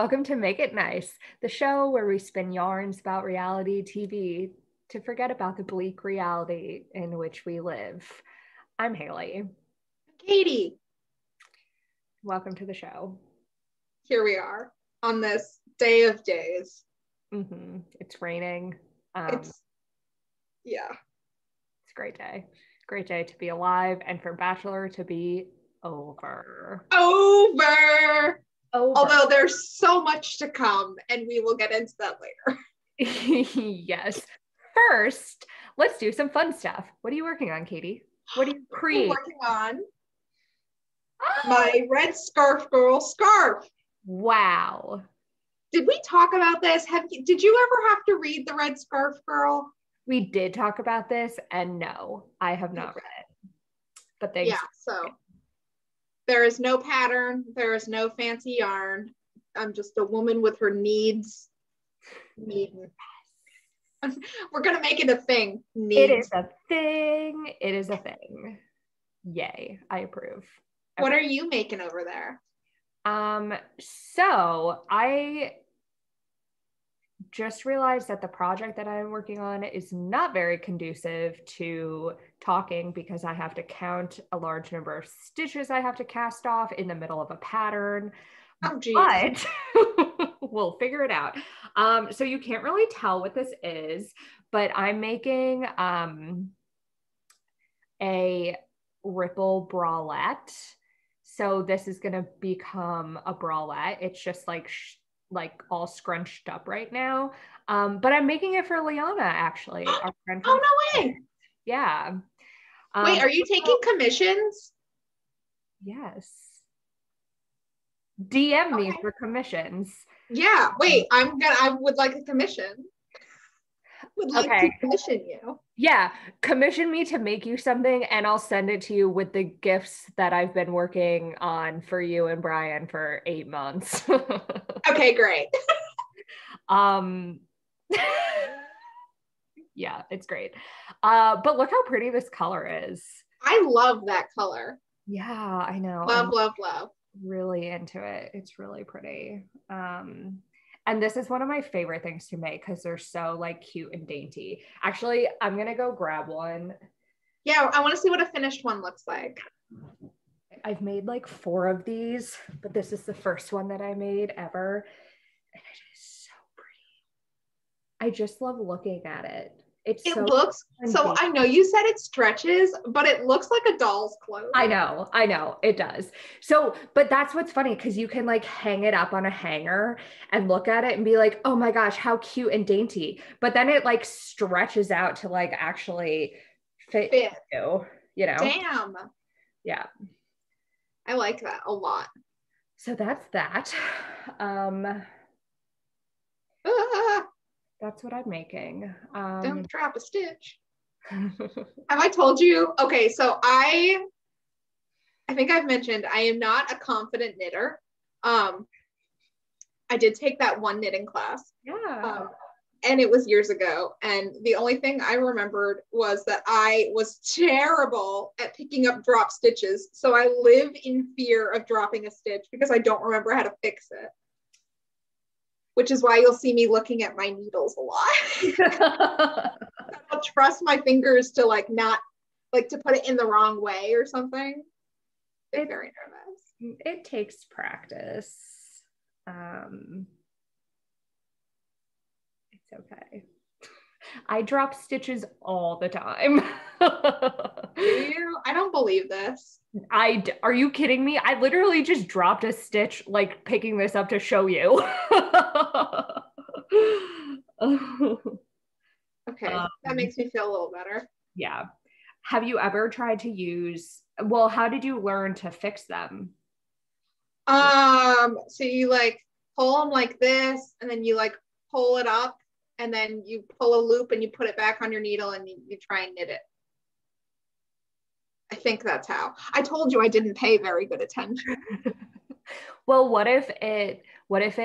Welcome to Make It Nice, the show where we spin yarns about reality TV to forget about the bleak reality in which we live. I'm Haley. Katie. Welcome to the show. Here we are on this day of days. It's raining. It's a great day. Great day to be alive and for Bachelor to be over. Although there's so much to come and we will get into that later. Yes. First, let's do some fun stuff. What are you working on, Katie? What are you creating? I'm working on my Red Scarf Girl scarf. Wow. Did we talk about this? Did you ever have to read the Red Scarf Girl? We did talk about this, and no, I have not read it. But thanks. Yeah, so there is no pattern. There is no fancy yarn. I'm just a woman with her needs. We're going to make it a thing. It is a thing. It is a thing. Yay. I approve. What are you making over there? So I just realized that the project that I'm working on is not very conducive to talking because I have to count a large number of stitches I have to cast off in the middle of a pattern. Oh, geez. But we'll figure it out. So you can't really tell what this is, but I'm making a ripple bralette. So this is going to become a bralette. It's just like all scrunched up right now. But I'm making it for Liana, actually. Our friend. Oh, no way. Yeah. Wait, are you taking commissions? Yes. DM me for commissions. Yeah. Wait, I would like a commission. Would like to commission you. Yeah, commission me to make you something and I'll send it to you with the gifts that I've been working on for you and Brian for 8 months. Okay, great. Yeah, it's great. But look how pretty this color is. I love that color. Yeah, I know. Love. Really into it. It's really pretty. And this is one of my favorite things to make because they're so like cute and dainty. Actually, I'm gonna go grab one. Yeah, I want to see what a finished one looks like. I've made like 4 of these, but this is the first one that I made ever. And it is so pretty. I just love looking at it. It looks so. I know you said it stretches, but it looks like a doll's clothes. I know it does. So, but that's what's funny because you can like hang it up on a hanger and look at it and be like, oh my gosh, how cute and dainty. But then it like stretches out to like actually fit. You know? Damn. Yeah. I like that a lot. So that's that. That's what I'm making. Don't drop a stitch. Have I told you? Okay, so I think I've mentioned I am not a confident knitter. I did take that one knitting class. Yeah. And it was years ago. And the only thing I remembered was that I was terrible at picking up drop stitches. So I live in fear of dropping a stitch because I don't remember how to fix it. Which is why you'll see me looking at my needles a lot. I'll trust my fingers to like not like to put it in the wrong way or something. I'm very nervous. It takes practice. It's okay. I drop stitches all the time. Do you? I don't believe this. Are you kidding me? I literally just dropped a stitch, like picking this up to show you. Okay, that makes me feel a little better. Yeah. Have you ever tried to use, well, how did you learn to fix them? So you like pull them like this and then you like pull it up and then you pull a loop and you put it back on your needle and you try and knit it. I think that's how. I told you I didn't pay very good attention. Well, what if it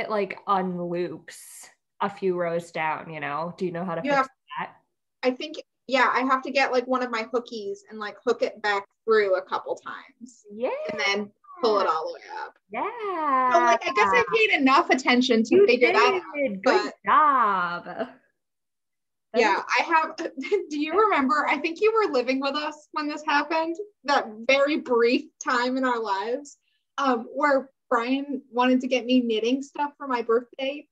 like unloops a few rows down, you know? Do you know how to fix that? I think, yeah, I have to get like one of my hookies and like hook it back through a couple times. Yeah. And then pull it all the way up. Yeah. So like, I guess I paid enough attention to figure that out. Good job. Yeah, I have. Do you remember? I think you were living with us when this happened, that very brief time in our lives, where Brian wanted to get me knitting stuff for my birthday,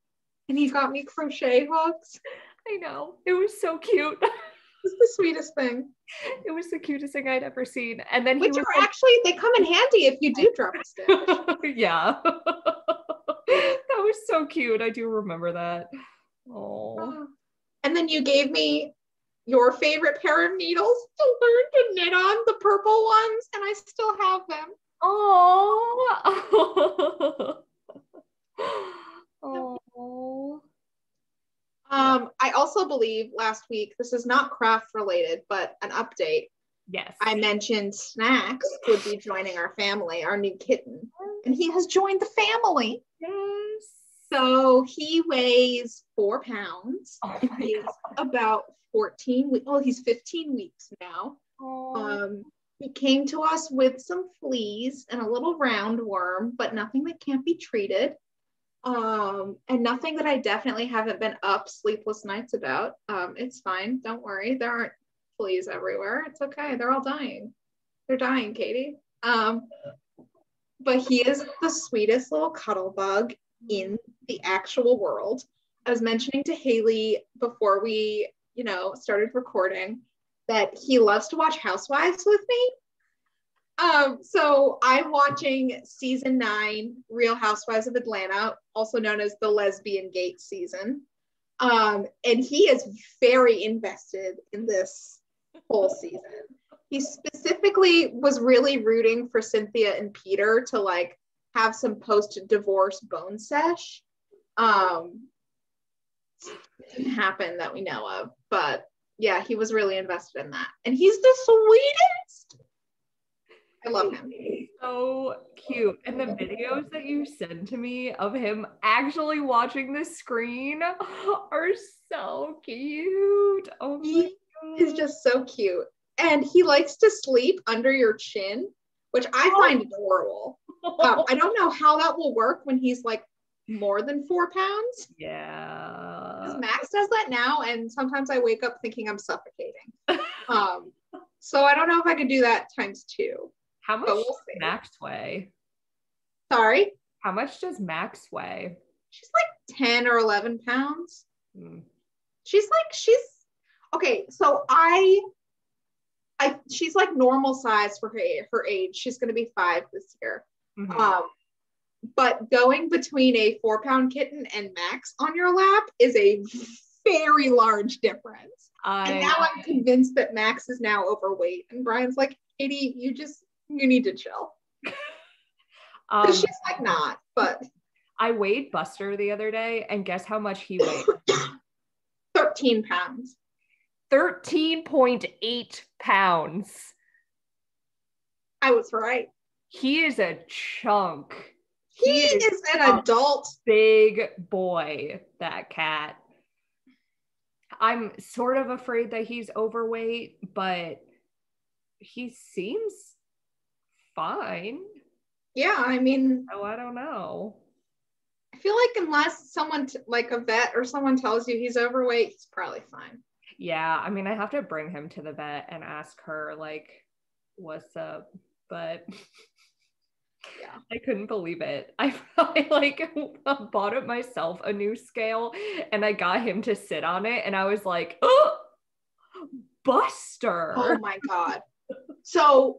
and he got me crochet hooks. I know. It was so cute. It's the sweetest thing. It was the cutest thing I'd ever seen. And then which are like, actually, they come in handy if you do drop a stitch. Yeah. That was so cute. I do remember that. Oh. And then you gave me your favorite pair of needles to learn to knit on, the purple ones, and I still have them. Oh. Oh. I also believe last week, this is not craft related, but an update. Yes. I mentioned Snacks would be joining our family, our new kitten, and he has joined the family. Yes. So he weighs 4 pounds. Oh He's about 14 weeks. Well, he's 15 weeks now. Oh. He came to us with some fleas and a little roundworm, but nothing that can't be treated. And nothing that I definitely haven't been up sleepless nights about. It's fine. Don't worry. There aren't fleas everywhere. It's okay. They're all dying. They're dying, Katie. But he is the sweetest little cuddle bug in the actual world. I was mentioning to Hayley before we, started recording that he loves to watch Housewives with me. So I'm watching season 9, Real Housewives of Atlanta, also known as the Lesbian Gate season. And he is very invested in this whole season. He specifically was really rooting for Cynthia and Peter to like have some post-divorce bone sesh. Didn't happen that we know of, but yeah, he was really invested in that. And he's the sweetest. I love him. So cute. And the videos that you send to me of him actually watching the screen are so cute. Oh my God. He's just so cute. And he likes to sleep under your chin, which I find adorable. I don't know how that will work when he's like more than 4 pounds. Yeah. Because Max does that now, and sometimes I wake up thinking I'm suffocating. So I don't know if I could do that times 2. How much does Max weigh? Sorry? How much does Max weigh? She's like 10 or 11 pounds. She's okay, so she's like normal size for her age. She's going to be 5 this year. Mm-hmm. But going between a 4-pound kitten and Max on your lap is a very large difference. And now I'm convinced that Max is now overweight. And Brian's like, Katie, you need to chill. She's like not, but. I weighed Buster the other day, and guess how much he weighed? 13 pounds. 13.8 pounds. I was right. He is a chunk. He is an adult. Big boy, that cat. I'm sort of afraid that he's overweight, but he seems fine. Yeah, I mean. Oh, I don't know. I feel like unless someone, like a vet or someone tells you he's overweight, he's probably fine. Yeah, I mean, I have to bring him to the vet and ask her, like, what's up? But yeah, I couldn't believe it. I like bought it myself, a new scale, and I got him to sit on it, and I was like, oh, Buster. Oh my God. So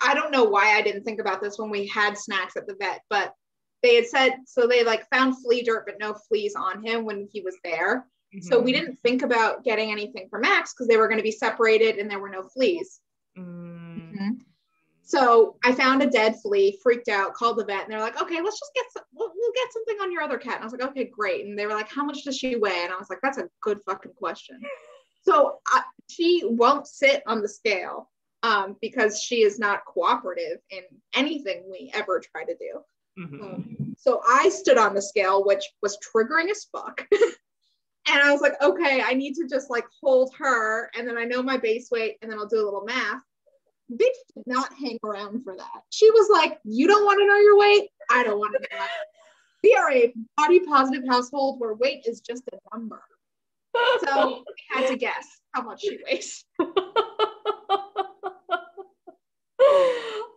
I don't know why I didn't think about this when we had Snacks at the vet, but they had said, so they like found flea dirt, but no fleas on him when he was there. Mm-hmm. So we didn't think about getting anything for Max because they were going to be separated and there were no fleas. Mm-hmm. So I found a dead flea, freaked out, called the vet, and they're like, okay, let's just we'll get something on your other cat. And I was like, okay, great. And they were like, how much does she weigh? And I was like, that's a good fucking question. So she won't sit on the scale because she is not cooperative in anything we ever try to do. Mm-hmm. So I stood on the scale, which was triggering as fuck. And I was like, okay, I need to just like hold her. And then I know my base weight and then I'll do a little math. Bitch did not hang around for that. She was like, you don't want to know your weight? I don't want to know. We are a body positive household where weight is just a number. So we had to guess how much she weighs.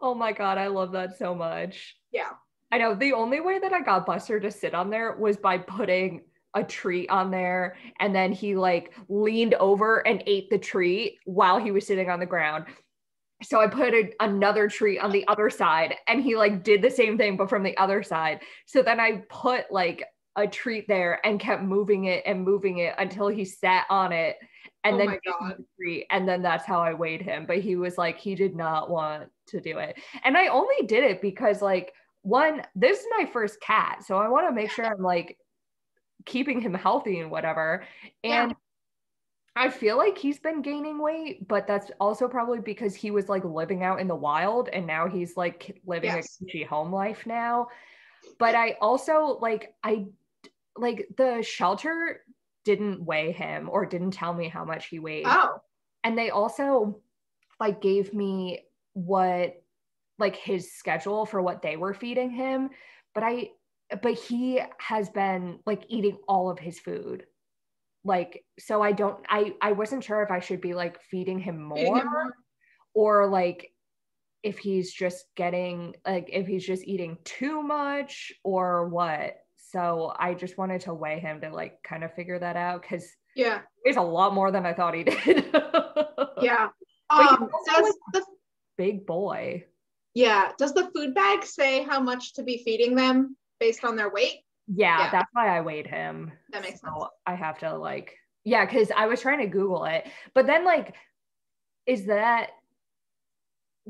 Oh my God, I love that so much. Yeah. I know the only way that I got Buster to sit on there was by putting a treat on there, and then he like leaned over and ate the treat while he was sitting on the ground. So I put another treat on the other side, and he like did the same thing but from the other side. So then I put like a treat there and kept moving it until he sat on it, and then the treat, and then that's how I weighed him. But he was like, he did not want to do it, and I only did it because like, one, this is my first cat, so I want to make sure I'm like keeping him healthy and whatever. And I feel like he's been gaining weight, but that's also probably because he was like living out in the wild, and now he's like living a cushy home life now. But I also like the shelter didn't weigh him or didn't tell me how much he weighed. Oh. And they also like gave me what like his schedule for what they were feeding him, but he has been like eating all of his food. Like, so I wasn't sure if I should be like feeding him more or like if he's just eating too much or what. So I just wanted to weigh him to like kind of figure that out, because he's a lot more than I thought he did. Yeah. Does the big boy. Yeah. Does the food bag say how much to be feeding them based on their weight? Yeah, that's why I weighed him. That makes sense. I have to like, because I was trying to Google it, but then like, is that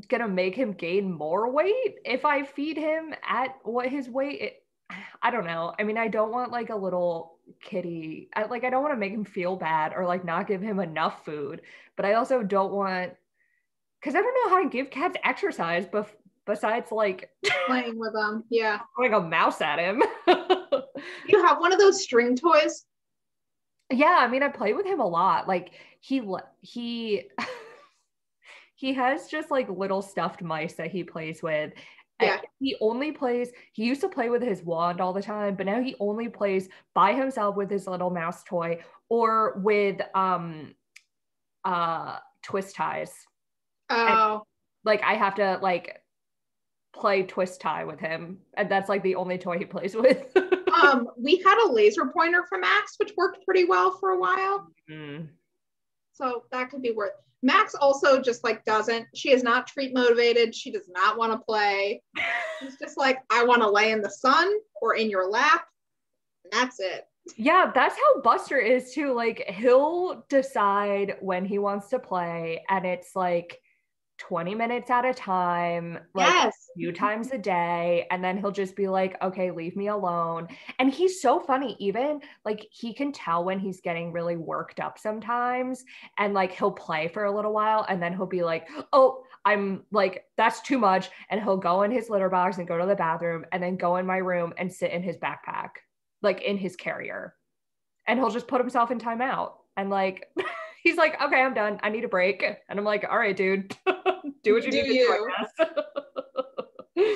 gonna make him gain more weight if I feed him at what his weight? I don't know. I mean, I don't want like a little kitty. I don't want to make him feel bad or like not give him enough food, but I also don't want, because I don't know how to give cats exercise, but besides like playing with them. Yeah. Throwing a mouse at him. You have one of those string toys? Yeah, I mean, I play with him a lot. Like he has just like little stuffed mice that he plays with. Yeah. He used to play with his wand all the time, but now he only plays by himself with his little mouse toy or with twist ties. Oh. And, like I have to like play twist tie with him, and that's like the only toy he plays with. We had a laser pointer for Max, which worked pretty well for a while. Mm-hmm. So that could be worth. Max also just like she is not treat motivated. She does not want to play. She's just like, I want to lay in the sun or in your lap. And that's it. Yeah, that's how Buster is too. Like he'll decide when he wants to play, and it's like 20 minutes at a time, like a few times a day, and then he'll just be like, okay, leave me alone. And he's so funny, even like he can tell when he's getting really worked up sometimes, and like he'll play for a little while and then he'll be like, oh, I'm like, that's too much, and he'll go in his litter box and go to the bathroom and then go in my room and sit in his backpack, like in his carrier, and he'll just put himself in timeout, and like he's like, okay, I'm done, I need a break. And I'm like, all right, dude, do what you need to do, I guess.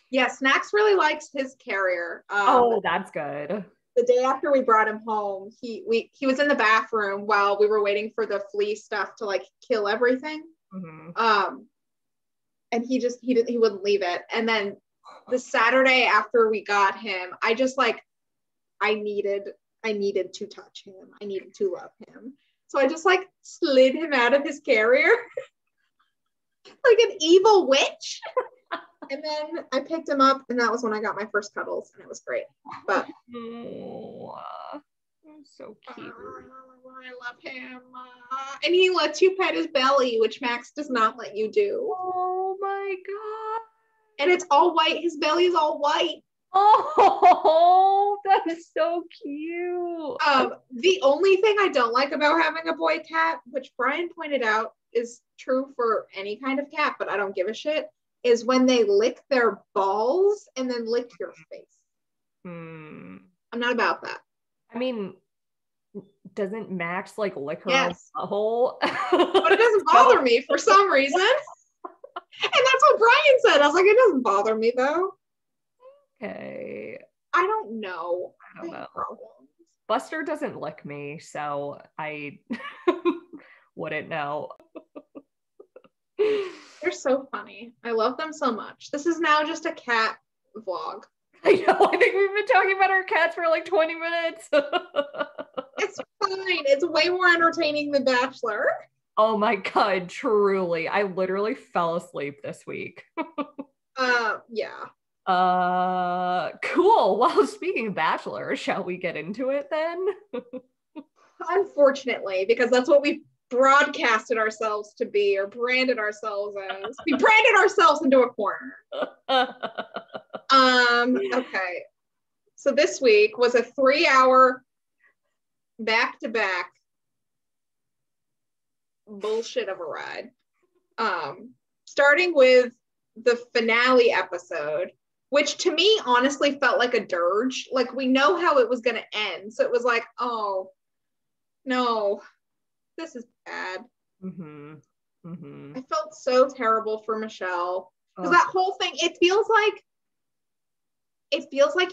Yeah, Snacks really likes his carrier. Oh, that's good. The day after we brought him home, he was in the bathroom while we were waiting for the flea stuff to like kill everything. Mm-hmm. And he wouldn't leave it. And then the Saturday after we got him, I just like, I needed to touch him. I needed to love him. So I just like slid him out of his carrier like an evil witch. And then I picked him up, and that was when I got my first cuddles, and it was great. But so cute. I love him. And he lets you pet his belly, which Max does not let you do. Oh my God. And it's all white. His belly is all white. Oh, that is so cute. The only thing I don't like about having a boy cat, which Brian pointed out is true for any kind of cat, but I don't give a shit, is when they lick their balls and then lick your face. I'm not about that. I mean, doesn't Max like lick her hole? But it doesn't bother me for some reason. And that's what Brian said. I was like, it doesn't bother me though. Okay. I don't know. I don't know. Problems. Buster doesn't lick me, so I wouldn't know. They're so funny. I love them so much. This is now just a cat vlog. I know. I think we've been talking about our cats for like 20 minutes. It's fine. It's way more entertaining than Bachelor. Oh my God, truly. I literally fell asleep this week. Yeah. Cool. Well, speaking of Bachelor, shall we get into it then? Unfortunately, because that's what we broadcasted ourselves to be, or branded ourselves as. We branded ourselves into a corner. Okay. So this week was a 3-hour back-to-back bullshit of a ride. Starting with the finale episode, which to me honestly felt like a dirge. Like, we know how it was going to end. So it was like, oh, no, this is bad. Mm-hmm. Mm-hmm. I felt so terrible for Michelle. Because that whole thing, it feels like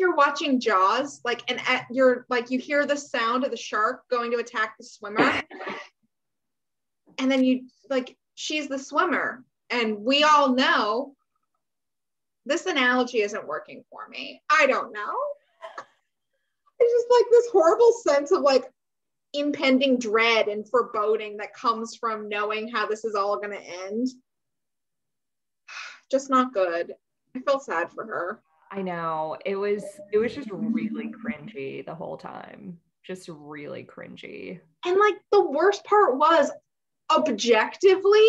you're watching Jaws, like, and you're like, you hear the sound of the shark going to attack the swimmer. And then you, like, she's the swimmer. And we all know this analogy isn't working for me. I don't know. It's just like this horrible sense of like impending dread and foreboding that comes from knowing how this is all going to end. Just not good. I felt sad for her. I know. It was just really cringy the whole time. Just really cringy. And like the worst part was, objectively,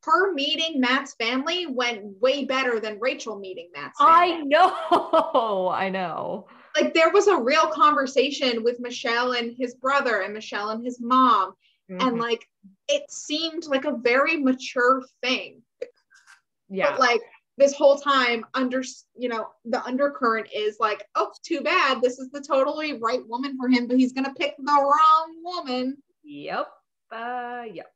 her meeting Matt's family went way better than Rachel meeting Matt's family. I know. I know. Like, there was a real conversation with Michelle and his brother and Michelle and his mom. Mm-hmm. And like, it seemed like a very mature thing. Yeah. But like this whole time, the undercurrent is like, oh, too bad. This is the totally right woman for him, but he's going to pick the wrong woman. Yep. Yep.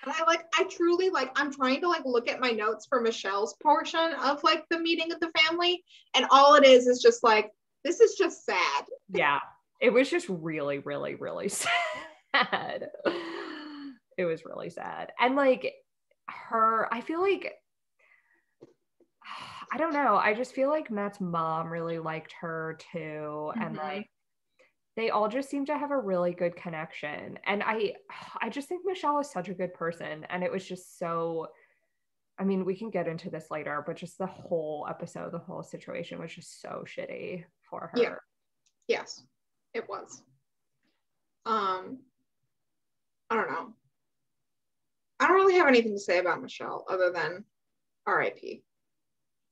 And I truly, I'm trying to look at my notes for Michelle's portion of the meeting of the family. And all it is just this is just sad. Yeah. It was just really, really, really sad. It was really sad. And I feel like, I don't know. I just feel like Matt's mom really liked her too. Mm-hmm. And they all just seem to have a really good connection. And I just think Michelle is such a good person. And it was just so, I mean, we can get into this later, but just the whole episode, the whole situation was just so shitty for her. Yeah. Yes, it was. I don't know. I don't really have anything to say about Michelle other than RIP.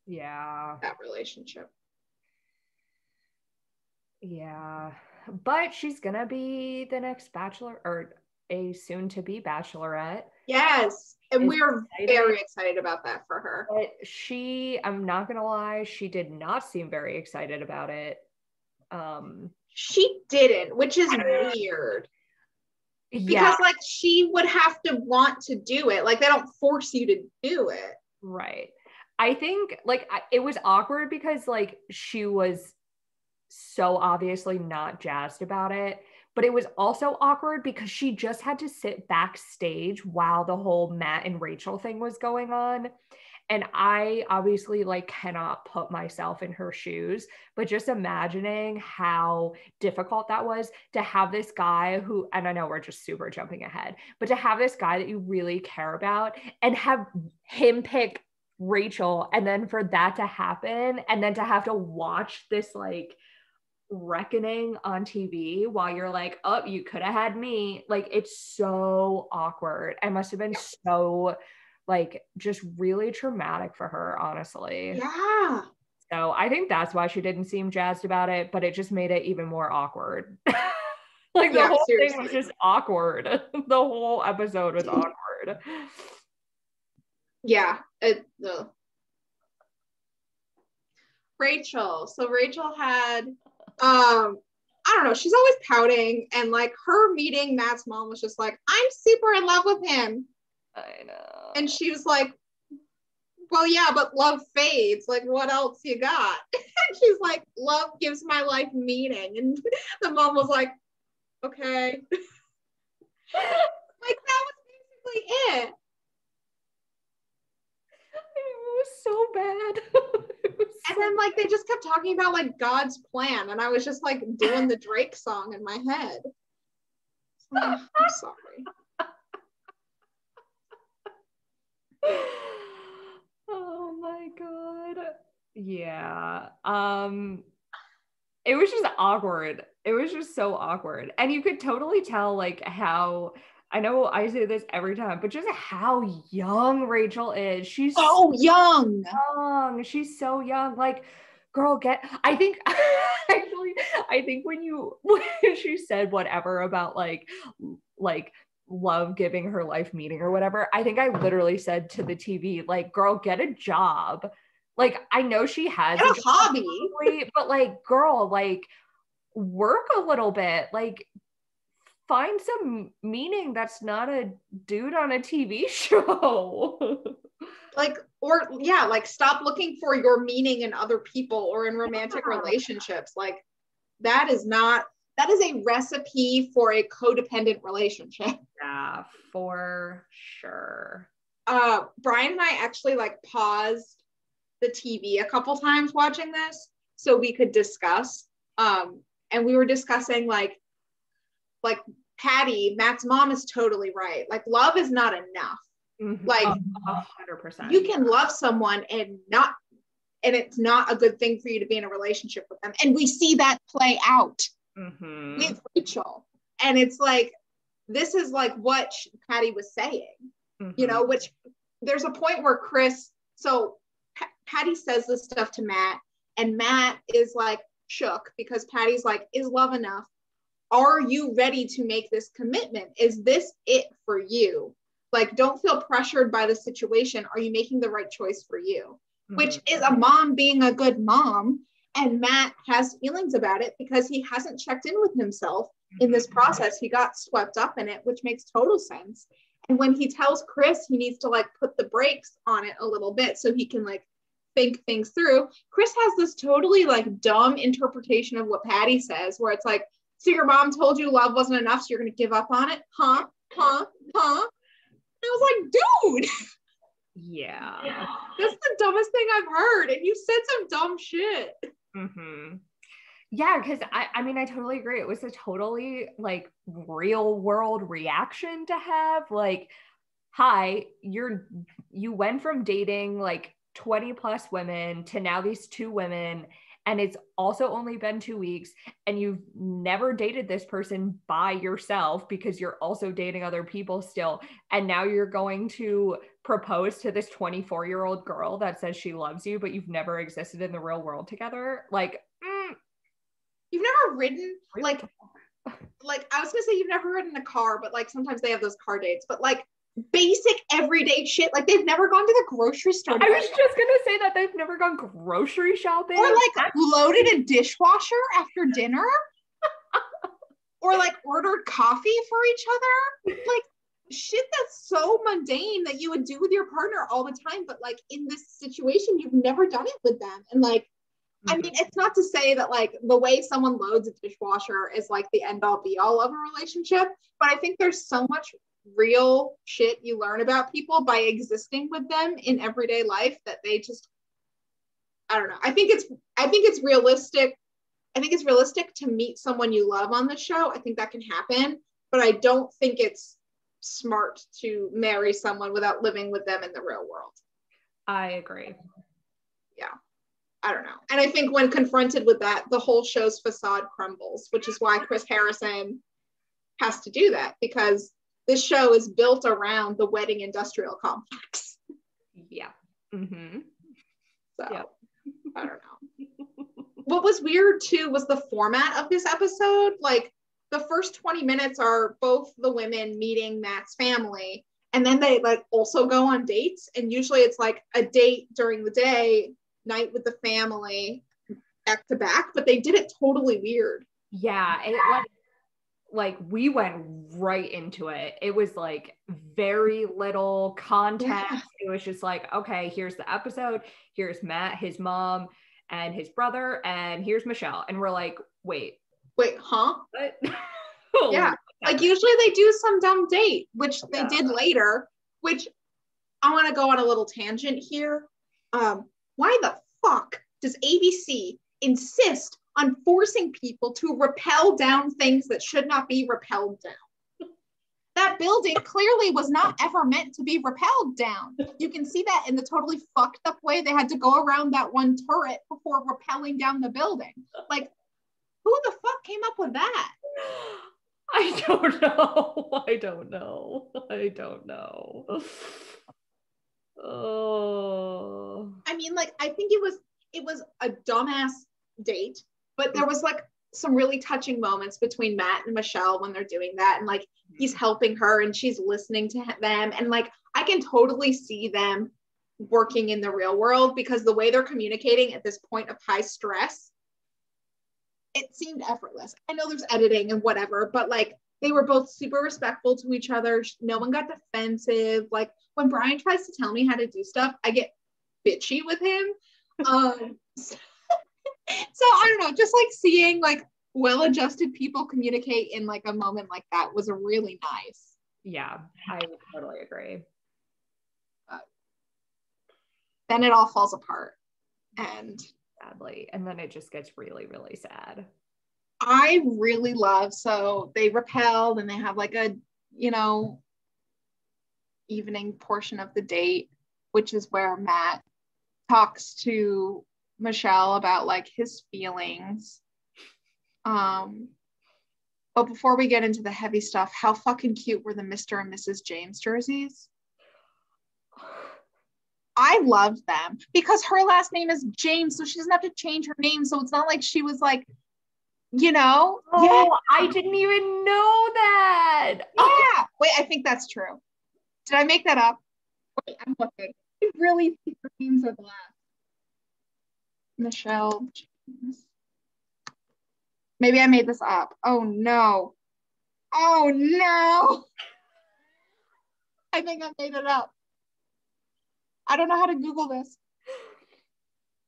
Yeah. That relationship. Yeah. But she's gonna be the next bachelor, or a soon-to-be bachelorette. Yes. And we're very excited about that for her. But I'm not gonna lie, she did not seem very excited about it. She didn't, which is weird. Yeah. Because she would have to want to do it. They don't force you to do it. Right. I think it was awkward because she was so obviously not jazzed about it, but it was also awkward because she just had to sit backstage while the whole Matt and Rachel thing was going on. And I obviously cannot put myself in her shoes, but just imagining how difficult that was to have this guy who, and I know we're just super jumping ahead, but to have this guy that you really care about and have him pick Rachel, and then for that to happen, and then to have to watch this reckoning on TV while you're oh, you could have had me. It's so awkward. It must have been so just really traumatic for her, honestly. Yeah. So I think that's why she didn't seem jazzed about it, but it just made it even more awkward. The whole thing was just awkward. The whole episode was awkward. Yeah. Rachel. So Rachel had I don't know, she's always pouting, and like her meeting Matt's mom was just like, I'm super in love with him. I know. And she was like, well, yeah, but love fades. Like, what else you got? And she's like, love gives my life meaning. And the mom was like, okay. Like, that was basically it. It was so bad. And then like they just kept talking about like God's plan, and I was just like doing the Drake song in my head. So, I'm sorry. Oh my God. Yeah. It was just awkward. It was just so awkward. And you could totally tell like how, I know I say this every time, but just how young Rachel is. She's so young. She's so young. Like, girl, I think actually, I think when she said whatever about like love giving her life meaning or whatever, I think I literally said to the TV, like, girl, get a job. Like, I know she has a hobby, probably, but like, girl, like, work a little bit. Like, find some meaning that's not a dude on a TV show. Like, or yeah, like stop looking for your meaning in other people or in romantic relationships. Like, that is a recipe for a codependent relationship. Yeah, for sure. Brian and I actually like paused the TV a couple times watching this so we could discuss. And we were discussing like Patty, Matt's mom, is totally right. Like, love is not enough. Mm-hmm. Like 100%. You can love someone and it's not a good thing for you to be in a relationship with them. And we see that play out with Rachel. And it's like, this is like what Patty was saying, you know, which there's a point where Patty says this stuff to Matt, and Matt is like shook because Patty's like, is love enough? Are you ready to make this commitment? Is this it for you? Like, don't feel pressured by the situation. Are you making the right choice for you? Which is a mom being a good mom. And Matt has feelings about it because he hasn't checked in with himself in this process. He got swept up in it, which makes total sense. And when he tells Chris he needs to like put the brakes on it a little bit so he can like think things through, Chris has this totally like dumb interpretation of what Patty says, where it's like, so your mom told you love wasn't enough, so you're going to give up on it? Huh? I was like, dude. Yeah. That's the dumbest thing I've heard. And you said some dumb shit. Yeah, because I mean, I totally agree. It was a totally like real world reaction to have. Like, hi, you went from dating like 20 plus women to now these 2 women, and it's also only been 2 weeks, and you've never dated this person by yourself because you're also dating other people still. And now you're going to propose to this 24-year-old girl that says she loves you, but you've never existed in the real world together. Like, you've never ridden, like I was gonna say you've never ridden a car, but like sometimes they have those car dates, but like basic everyday shit. Like, they've never gone to the grocery store. I was just gonna say that they've never gone grocery shopping. Or like loaded a dishwasher after dinner. Or like ordered coffee for each other. Like, shit that's so mundane that you would do with your partner all the time, but like in this situation you've never done it with them. And like, I mean, it's not to say that like the way someone loads a dishwasher is like the end all be all of a relationship, but I think there's so much real shit you learn about people by existing with them in everyday life that they just, I don't know. I think it's realistic. I think it's realistic to meet someone you love on the show. I think that can happen, but I don't think it's smart to marry someone without living with them in the real world. I agree. Yeah. I don't know. And I think when confronted with that, the whole show's facade crumbles, which is why Chris Harrison has to do that, because this show is built around the wedding industrial complex. Yeah. So, yeah. I don't know. What was weird too was the format of this episode. Like, the first 20 minutes are both the women meeting Matt's family, and then they like also go on dates. And usually it's like a date during the day, night with the family, back to back, but they did it totally weird. Yeah, it like we went right into it. It was like very little context. Yeah. It was just like, okay, here's the episode, here's Matt, his mom, and his brother, and here's Michelle. And we're like, wait, Huh? what? Yeah. Like usually they do some dumb date, which they did later, which I want to go on a little tangent here. Why the fuck does ABC insist on forcing people to rappel down things that should not be rappelled down? That building clearly was not ever meant to be rappelled down. You can see that in the totally fucked up way they had to go around that one turret before rappelling down the building. Like, who the fuck came up with that? I don't know. I don't know. I don't know. Oh. I mean, like, I think it was a dumbass date, but there was like some really touching moments between Matt and Michelle when they're doing that, and like he's helping her and she's listening to them, and like I can totally see them working in the real world because the way they're communicating at this point of high stress, it seemed effortless. I know there's editing and whatever, but like they were both super respectful to each other. No one got defensive. Like when Brian tries to tell me how to do stuff, I get bitchy with him. So I don't know, just like seeing like well-adjusted people communicate in like a moment like that was a really nice. Yeah, I totally agree. Then it all falls apart. And sadly, and then it just gets really, really sad. I really love, so they rappelled and they have like a, you know, evening portion of the date, which is where Matt talks to Michelle about like his feelings. But before we get into the heavy stuff, how fucking cute were the Mr. and Mrs. James jerseys? I loved them because her last name is James, so she doesn't have to change her name. So it's not like she was like, you know. Oh, yeah. I didn't even know that. Yeah. Wait, I think that's true. Did I make that up? Wait, I'm looking. I really think her names are black. Michelle James. Maybe I made this up. Oh no. Oh no. I think I made it up. I don't know how to Google this.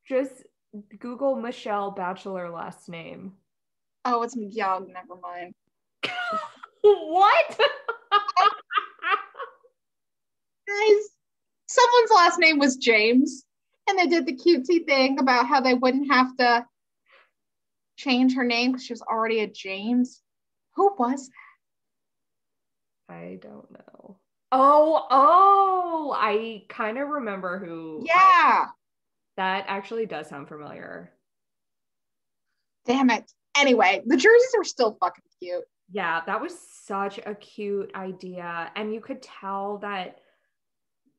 Just Google Michelle Bachelor last name. Oh, it's Young. Never mind. What? Guys, someone's last name was James, and they did the cutesy thing about how they wouldn't have to change her name because she was already a James. Who was that? I don't know. Oh, I kind of remember who. Yeah. That actually does sound familiar. Damn it. Anyway, the jerseys are still fucking cute. Yeah, that was such a cute idea. And you could tell that,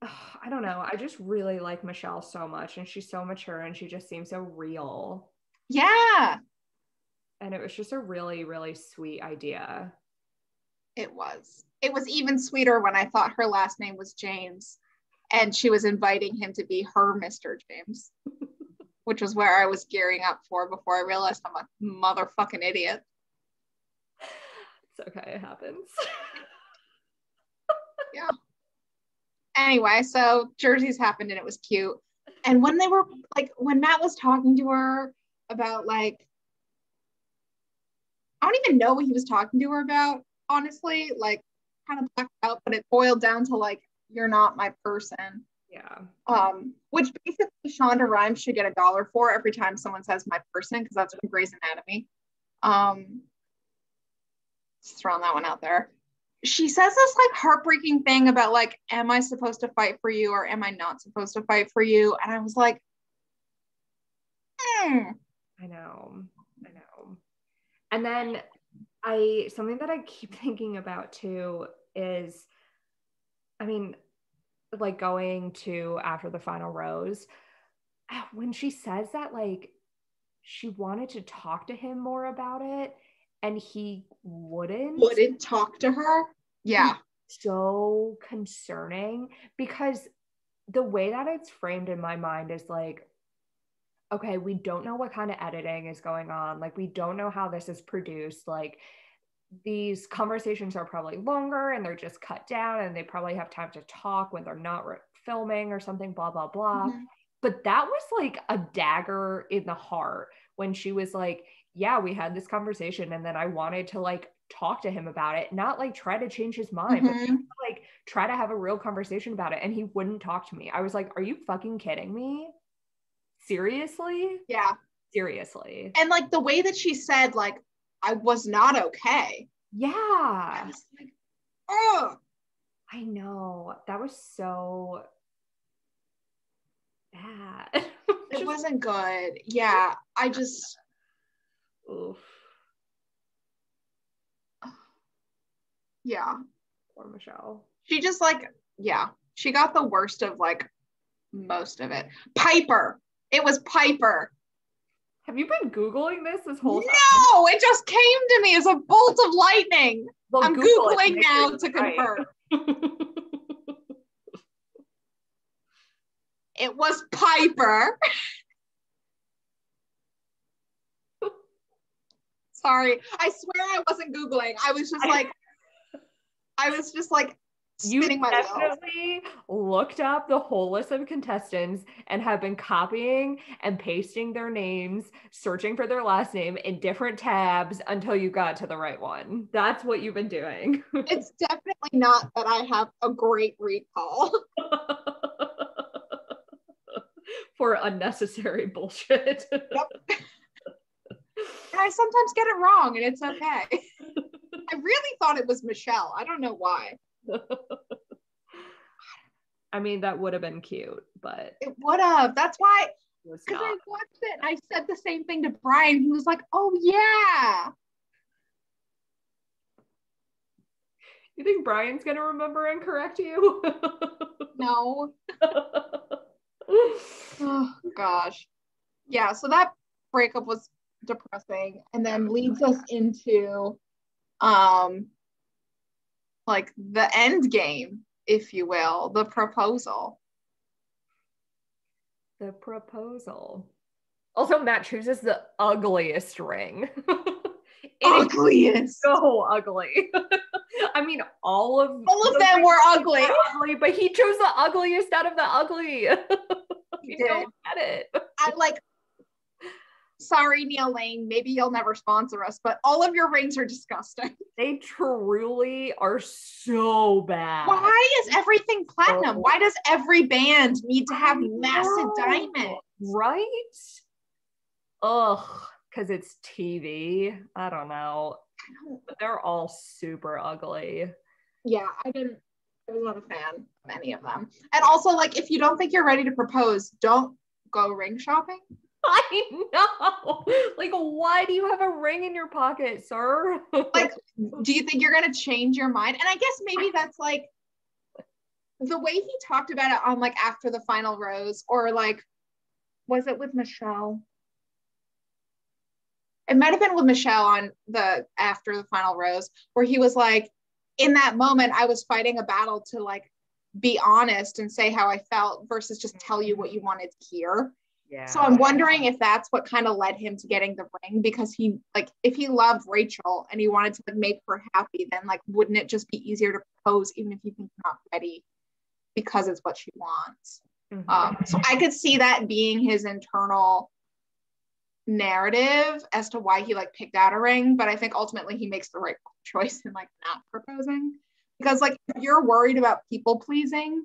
I don't know, I just really like Michelle so much. And she's so mature and she just seems so real. Yeah. And it was just a really, really sweet idea. It was. It was even sweeter when I thought her last name was James and she was inviting him to be her Mr. James, which was where I was gearing up for before I realized I'm a motherfucking idiot. It's okay, it happens. Yeah. Anyway, so jerseys happened and it was cute. And when they were like, when Matt was talking to her about like, I don't even know what he was talking to her about, honestly, like kind of blacked out, but it boiled down to like, you're not my person. Yeah. Which basically Shonda Rhimes should get $1 for every time someone says my person, because that's from Grey's Anatomy. Just throwing that one out there. She says this like heartbreaking thing about like, am I supposed to fight for you or am I not supposed to fight for you? And I was like, I know. And then something that I keep thinking about too is, I mean, like going to after the final rose, when she says that like she wanted to talk to him more about it and he wouldn't talk to her. Yeah. So concerning because the way that it's framed in my mind is like, okay, we don't know what kind of editing is going on. Like, we don't know how this is produced. Like, these conversations are probably longer and they're just cut down and they probably have time to talk when they're not filming or something, blah, blah, blah. Mhm. But that was like a dagger in the heart when she was like, yeah, we had this conversation and then I wanted to like talk to him about it, not like try to change his mind, but Mhm. like try to have a real conversation about it. And he wouldn't talk to me. I was like, are you fucking kidding me? Seriously? Yeah. Seriously. And like the way that she said, like, I was not okay. I Yeah. was like, oh, I know. That was so bad. it wasn't good. Yeah. I just, oof. yeah. Poor Michelle. She just like, yeah. She got the worst of like most of it. Piper. It was Piper. Have you been Googling this whole time? No, it just came to me as a bolt of lightning. Well, I'm Google Googling now to confirm. It was Piper. Sorry. I swear I wasn't Googling. I was just like spinning my wheels. You definitely looked up the whole list of contestants and have been copying and pasting their names, searching for their last name in different tabs until you got to the right one. That's what you've been doing. It's definitely not that I have a great recall. For unnecessary bullshit. Yep. And I sometimes get it wrong and it's okay. I really thought it was Michelle. I don't know why. I mean, that would have been cute, but it would have. That's why, because I watched it and I said the same thing to Brian. He was like, oh yeah. You think Brian's gonna remember and correct you? No. Oh gosh. Yeah, so that breakup was depressing and then leads us into like the end game, if you will, the proposal. The proposal. Also, Matt chooses the ugliest ring. Ugliest. So ugly. I mean, all of them were ugly. But he chose the ugliest out of the ugly. He don't get it. I like, sorry, Neil Lane, maybe you'll never sponsor us, but all of your rings are disgusting. They truly are so bad. Why is everything platinum? Why does every band need to have massive diamonds? Right? Ugh, because it's TV. I don't know. But they're all super ugly. Yeah, I was not a fan of any of them. And also, like, if you don't think you're ready to propose, don't go ring shopping. I know. Like, why do you have a ring in your pocket, sir? Like, do you think you're going to change your mind? And I guess maybe that's like the way he talked about it on like after the final rose, or like, was it with Michelle? It might have been with Michelle on the after the final rose, where he was like, in that moment, I was fighting a battle to like be honest and say how I felt versus just tell you what you wanted to hear. Yeah. So I'm wondering if that's what kind of led him to getting the ring, because he like, if he loved Rachel and he wanted to like make her happy, then like, wouldn't it just be easier to propose even if you think you're not ready because it's what she wants? Mm-hmm. So I could see that being his internal narrative as to why he like picked out a ring, but I think ultimately he makes the right choice in like not proposing, because like if you're worried about people pleasing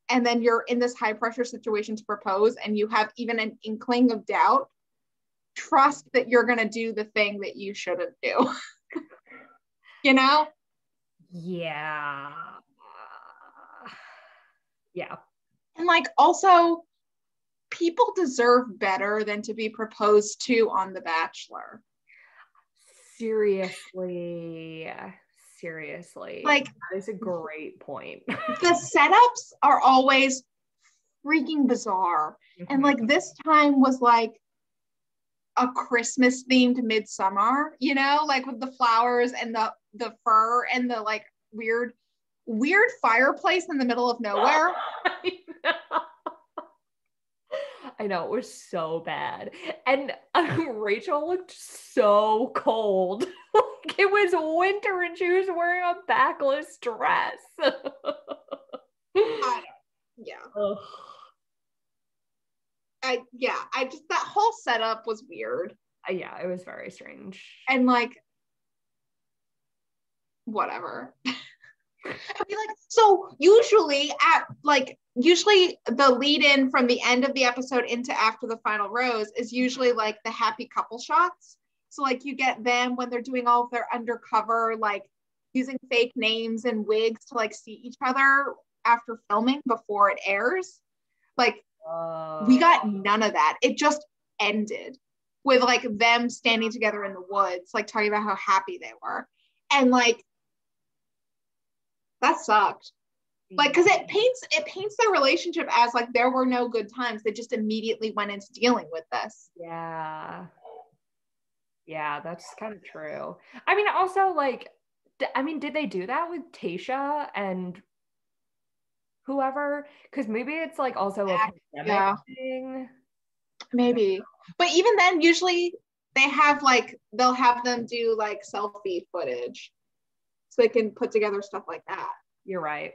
and then you're in this high pressure situation to propose and you have even an inkling of doubt, trust that you're going to do the thing that you shouldn't do. You know? Yeah. Yeah. And like also, people deserve better than to be proposed to on The Bachelor. Seriously. Like, that is a great point. The setups are always freaking bizarre. Mm-hmm. And like this time was like a Christmas themed midsummer, you know, like with the flowers and the fur and the like weird fireplace in the middle of nowhere. I know, it was so bad. And Rachel looked so cold. Like it was winter and she was wearing a backless dress. Yeah. Ugh. I just, that whole setup was weird. Yeah, it was very strange. And like, whatever. I mean, like, so usually the lead in from the end of the episode into after the final rose is usually like the happy couple shots. So like you get them when they're doing all of their undercover, like using fake names and wigs to like see each other after filming before it airs. Like we got none of that. It just ended with like them standing together in the woods, like talking about how happy they were. And like, that sucked. Like, because it paints their relationship as like there were no good times. They just immediately went into dealing with this. Yeah. Yeah, that's kind of true. I mean, also like, did they do that with Tasha and whoever? Because maybe it's like also a pandemic thing. Maybe. But even then, usually they'll have them do like selfie footage so they can put together stuff like that. You're right.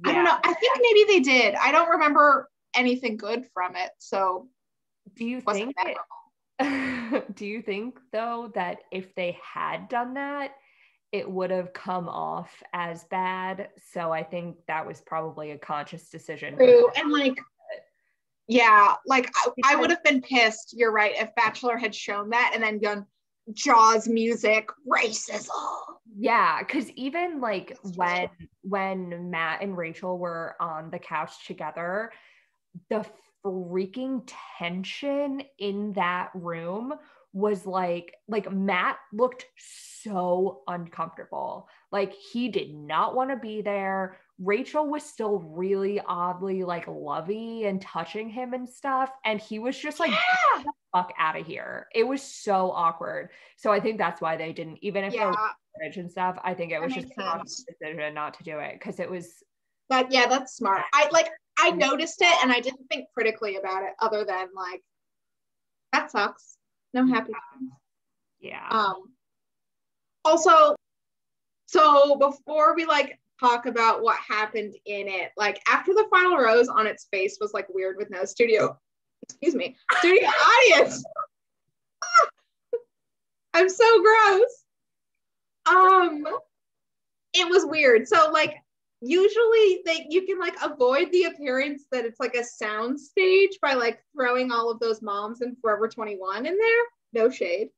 Yeah. I don't know. I think maybe they did. I don't remember anything good from it. So do you think do you think though that if they had done that, it would have come off as bad? So I think that was probably a conscious decision. True. And like, yeah, like I would have been pissed. You're right. If Bachelor had shown that and then gone Jaws music, racism. Yeah, because even like when Matt and Rachel were on the couch together, the freaking tension in that room was like Matt looked so uncomfortable. Like he did not want to be there. Rachel was still really oddly like lovey and touching him and stuff. And he was just like, get the fuck out of here. It was so awkward. So I think that's why they didn't, even if there was footage and stuff, I think it was just a conscious decision not to do it because it was that's smart. I noticed it and I didn't think critically about it other than like, that sucks. No happy times. Yeah. Also, so before we like talk about what happened in it, like after the final rose on its face was like weird with no studio audience. I'm so gross. It was weird. So like usually you can like avoid the appearance that it's like a sound stage by like throwing all of those moms and Forever 21 in there. No shade.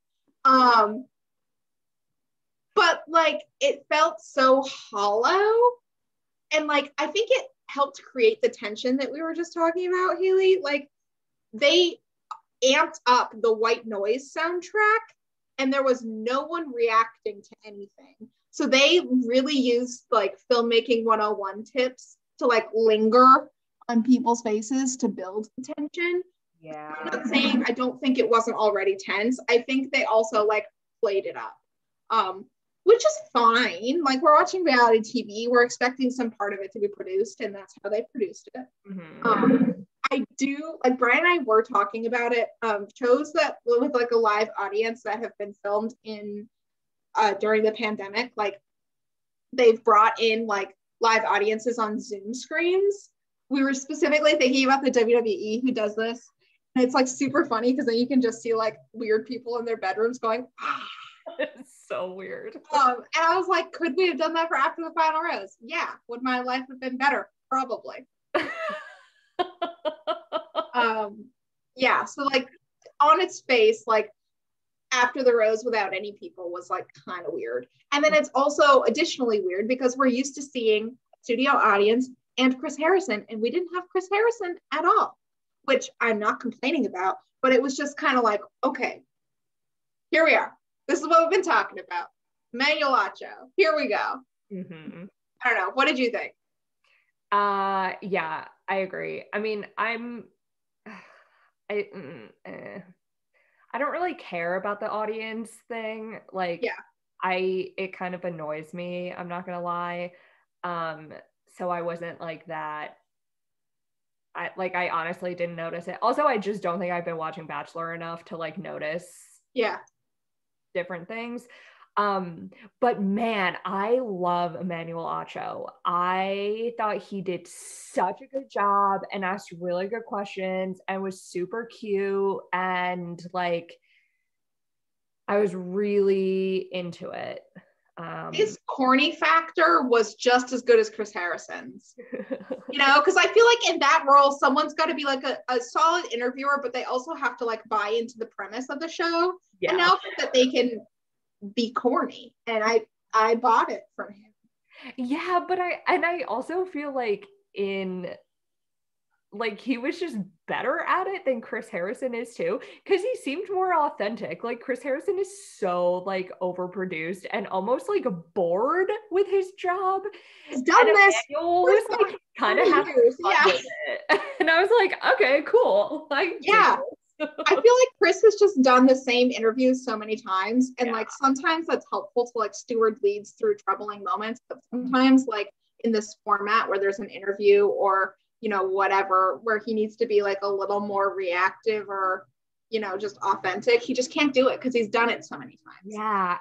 But like it felt so hollow. And like I think it helped create the tension that we were just talking about, Hayley. Like they amped up the white noise soundtrack and there was no one reacting to anything. So they really used like filmmaking 101 tips to like linger on people's faces to build tension. Yeah. I'm not saying I don't think it wasn't already tense. I think they also like played it up. Which is fine. Like we're watching reality TV, we're expecting some part of it to be produced, and that's how they produced it. Mm-hmm. I do like Brian and I were talking about it. Shows that with like a live audience that have been filmed in during the pandemic, like they've brought in like live audiences on Zoom screens. We were specifically thinking about the WWE who does this, and it's like super funny because then you can just see like weird people in their bedrooms going. It's so weird. And I was like, could we have done that for after the final rose? Yeah. Would my life have been better? Probably. Yeah. So like on its face, like after the rose without any people was like kind of weird. And then it's also additionally weird because we're used to seeing studio audience and Chris Harrison, and we didn't have Chris Harrison at all, which I'm not complaining about, but it was just kind of like, okay, here we are. This is what we've been talking about. Manuel Acho. Here we go. Mm-hmm. I don't know. What did you think? Yeah, I agree. I mean, I don't really care about the audience thing. Like, yeah. It kind of annoys me. I'm not gonna lie. So I wasn't like that I honestly didn't notice it. Also, I just don't think I've been watching Bachelor enough to like notice different things. But man, I love Emmanuel Acho. I thought he did such a good job and asked really good questions and was super cute, and like I was really into it. His corny factor was just as good as Chris Harrison's, because I feel like in that role, someone's got to be like a solid interviewer, but they also have to like buy into the premise of the show enough that they can be corny. And I bought it from him. Yeah, but I also feel like he was just better at it than Chris Harrison is too, because he seemed more authentic. Like Chris Harrison is so like overproduced and almost like bored with his job. He's done this. Emmanuel was like kind of having fun with it. And I was like, okay, cool. I feel like Chris has just done the same interviews so many times, and like sometimes that's helpful to like steward leads through troubling moments, but sometimes like in this format where there's an interview or whatever, where he needs to be like a little more reactive or, just authentic. He just can't do it because he's done it so many times. Yeah.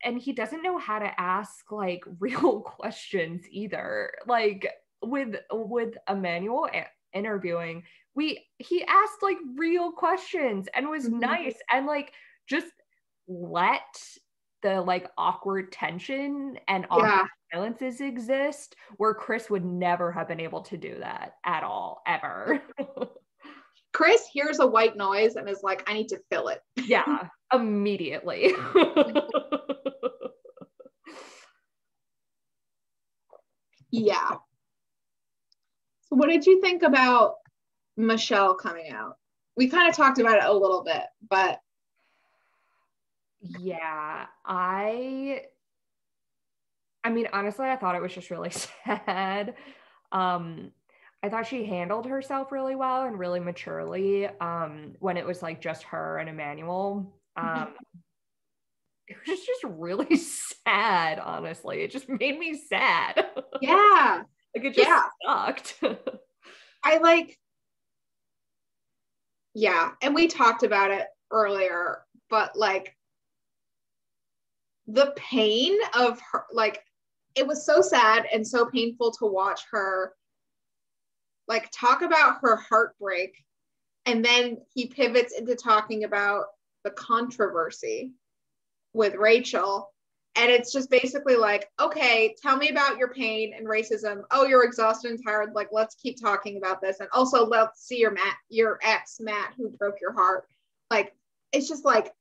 And he doesn't know how to ask like real questions either. Like with Emmanuel interviewing, he asked like real questions and was nice and like just let the like awkward tension and awkward silences exist, where Chris would never have been able to do that at all, ever. Chris hears a white noise and is like, I need to fill it. Yeah, immediately. Yeah. So what did you think about Michelle coming out? We kind of talked about it a little bit, but yeah, I mean, honestly, I thought it was just really sad. I thought she handled herself really well and really maturely when it was like just her and Emmanuel. It was just really sad, honestly. It just made me sad. Yeah. Like it just sucked. And we talked about it earlier, but like the pain of her, like it was so sad and so painful to watch her like talk about her heartbreak, and then he pivots into talking about the controversy with Rachel, and it's just basically like, okay, tell me about your pain and racism. Oh, you're exhausted and tired, like let's keep talking about this, and also let's see your ex Matt who broke your heart. Like it's just like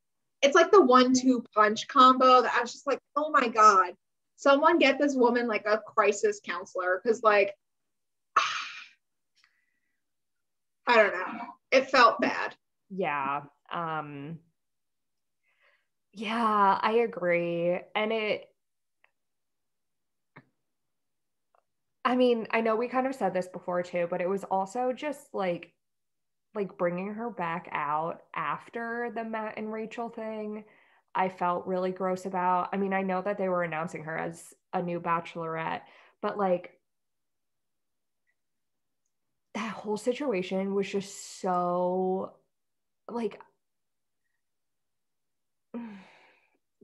it's like the 1-2 punch combo that I was just like, oh my god, someone get this woman like a crisis counselor, because like I don't know. It felt bad. Yeah. Yeah, I agree. And I mean, I know we kind of said this before too, but it was also just like bringing her back out after the Matt and Rachel thing. I felt really gross about. I mean, I know that they were announcing her as a new bachelorette, but like that whole situation was just so like